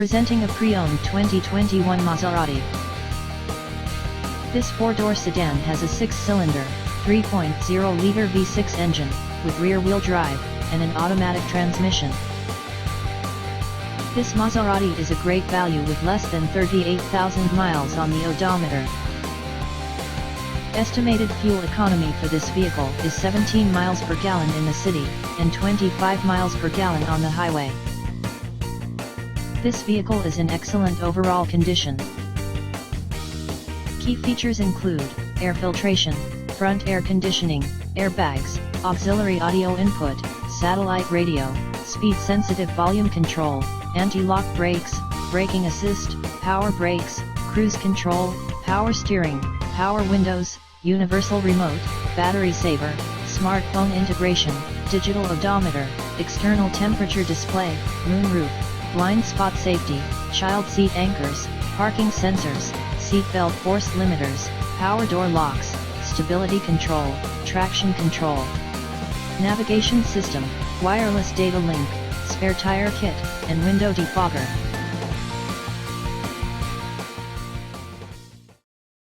Presenting a pre-owned 2021 Maserati. This four-door sedan has a six-cylinder, 3.0-liter V6 engine, with rear-wheel drive, and an automatic transmission. This Maserati is a great value with less than 38,000 miles on the odometer. Estimated fuel economy for this vehicle is 17 miles per gallon in the city, and 25 miles per gallon on the highway. This vehicle is in excellent overall condition. Key features include air filtration, front air conditioning, airbags, auxiliary audio input, satellite radio, speed-sensitive volume control, anti-lock brakes, braking assist, power brakes, cruise control, power steering, power windows, universal remote, battery saver, smartphone integration, digital odometer, external temperature display, moonroof, blind spot safety, child seat anchors, parking sensors, seat belt force limiters, power door locks, stability control, traction control, navigation system, wireless data link, spare tire kit, and window defogger.